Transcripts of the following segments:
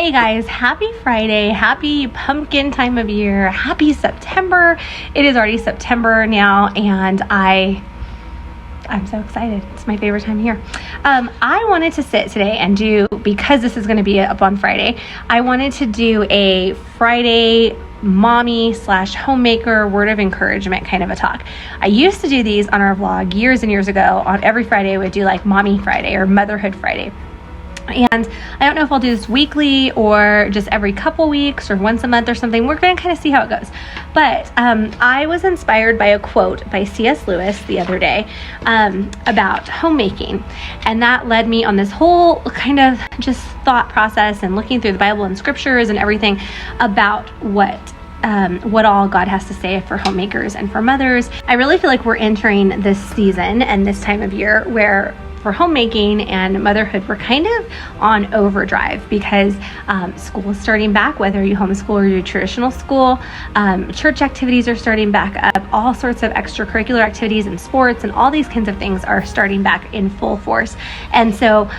Hey guys, happy Friday, happy pumpkin time of year, happy September. It is already September now and I'm so excited. It's my favorite time of year. I wanted to sit today and do, because this is going to be up on Friday, I wanted to do a Friday mommy / homemaker word of encouragement kind of a talk. I used to do these on our vlog years and years ago. On every Friday, I would do like Mommy Friday or Motherhood Friday. And I don't know if I'll do this weekly or just every couple weeks or once a month or something. We're going to kind of see how it goes. But I was inspired by a quote by C.S. Lewis the other day about homemaking. And that led me on this whole kind of just thought process and looking through the Bible and scriptures and everything about what all God has to say for homemakers and for mothers. I really feel like we're entering this season and this time of year where for homemaking and motherhood, we're kind of on overdrive because school is starting back, whether you homeschool or you traditional school. Church activities are starting back up. All sorts of extracurricular activities and sports and all these kinds of things are starting back in full force. And so,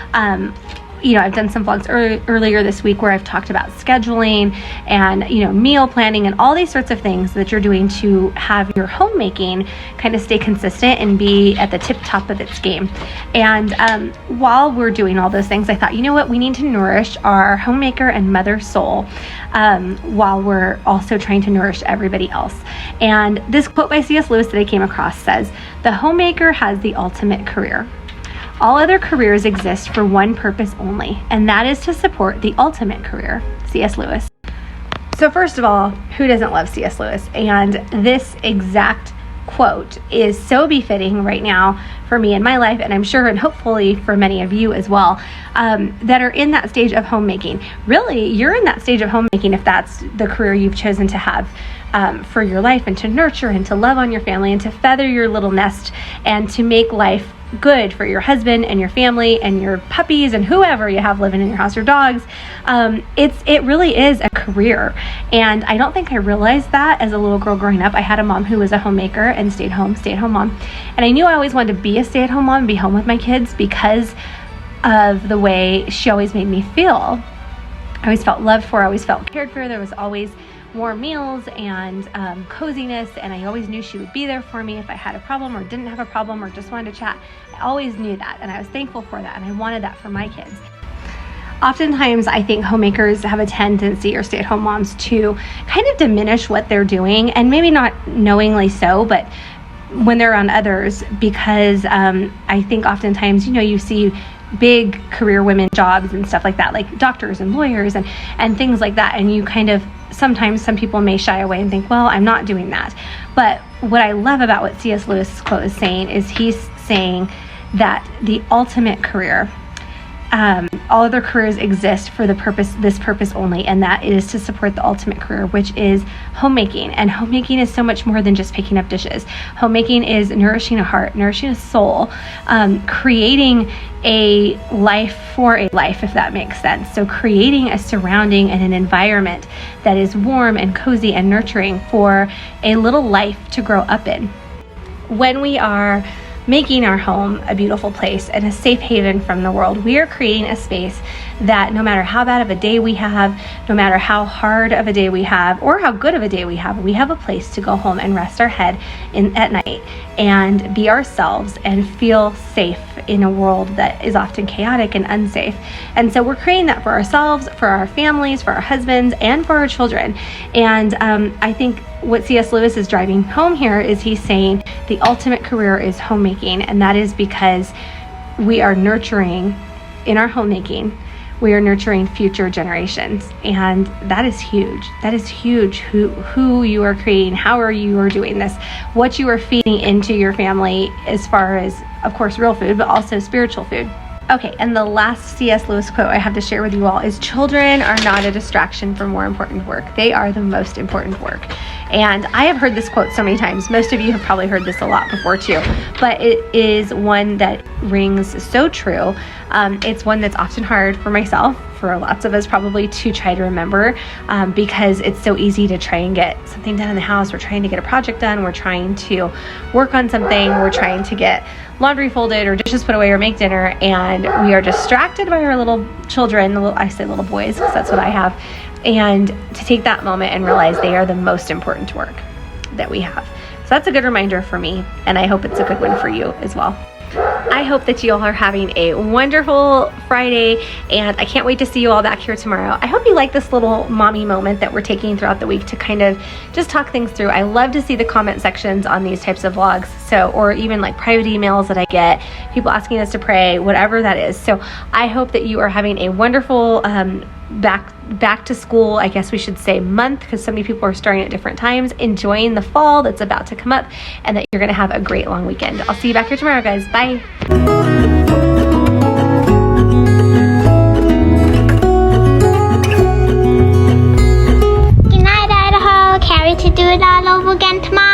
I've done some vlogs earlier this week where I've talked about scheduling and, meal planning and all these sorts of things that you're doing to have your homemaking kind of stay consistent and be at the tip top of its game. And while we're doing all those things, I thought, you know what, we need to nourish our homemaker and mother soul while we're also trying to nourish everybody else. And this quote by C.S. Lewis that I came across says, "The homemaker has the ultimate career. All other careers exist for one purpose only, and that is to support the ultimate career." C.S. Lewis. So first of all, who doesn't love C.S. Lewis? And this exact quote is so befitting right now for me in my life, and I'm sure and hopefully for many of you as well, that are in that stage of homemaking. Really, you're in that stage of homemaking if that's the career you've chosen to have for your life, and to nurture and to love on your family and to feather your little nest and to make life good for your husband and your family and your puppies and whoever you have living in your house, your dogs. It really is a career. And I don't think I realized that as a little girl growing up. I had a mom who was a homemaker and stay-at-home mom. And I knew I always wanted to be a stay-at-home mom and be home with my kids because of the way she always made me feel. I always felt loved for, I always felt cared for. There was always warm meals and coziness, and I always knew she would be there for me if I had a problem or didn't have a problem or just wanted to chat. I always knew that, and I was thankful for that, and I wanted that for my kids. Oftentimes, I think homemakers have a tendency, or stay-at-home moms, to kind of diminish what they're doing, and maybe not knowingly so, but when they're around others, because I think oftentimes, you see big career women jobs and stuff like that, like doctors and lawyers and things like that, and you kind of, sometimes some people may shy away and think, well, I'm not doing that. But what I love about what C.S. Lewis' quote is saying is he's saying that the ultimate career, all other careers exist for this purpose only, and that is to support the ultimate career, which is homemaking. And homemaking is so much more than just picking up dishes. Homemaking is nourishing a heart, nourishing a soul, creating a life for a life, if that makes sense. So creating a surrounding and an environment that is warm and cozy and nurturing for a little life to grow up in. When we are making our home a beautiful place and a safe haven from the world, we are creating a space that no matter how bad of a day we have, no matter how hard of a day we have, or how good of a day we have a place to go home and rest our head at night and be ourselves and feel safe in a world that is often chaotic and unsafe. And so we're creating that for ourselves, for our families, for our husbands, and for our children. And I think what C.S. Lewis is driving home here is he's saying the ultimate career is homemaking, and that is because we are nurturing, in our homemaking, we are nurturing future generations, and that is huge. That is huge. Who you are creating, how are you are doing this, what you are feeding into your family, as far as, of course, real food, but also spiritual food. Okay, and the last C.S. Lewis quote I have to share with you all is, "Children are not a distraction from more important work. They are the most important work." And I have heard this quote so many times. Most of you have probably heard this a lot before too, but it is one that rings so true. It's one that's often hard for myself, for lots of us probably to try to remember, because it's so easy to try and get something done in the house. We're trying to get a project done. We're trying to work on something. We're trying to get laundry folded or dishes put away or make dinner, and we are distracted by our little children. I say little boys because that's what I have. And to take that moment and realize they are the most important work that we have. So that's a good reminder for me, and I hope it's a good one for you as well. I hope that you all are having a wonderful Friday, and I can't wait to see you all back here tomorrow. I hope you like this little mommy moment that we're taking throughout the week to kind of just talk things through. I love to see the comment sections on these types of vlogs, or even like private emails that I get, people asking us to pray, whatever that is. So I hope that you are having a wonderful back to school, I guess we should say, month, because so many people are starting at different times, enjoying the fall that's about to come up, and that you're going to have a great long weekend. I'll see you back here tomorrow, guys. Bye. Good night, Idaho. Can't wait to do it all over again tomorrow.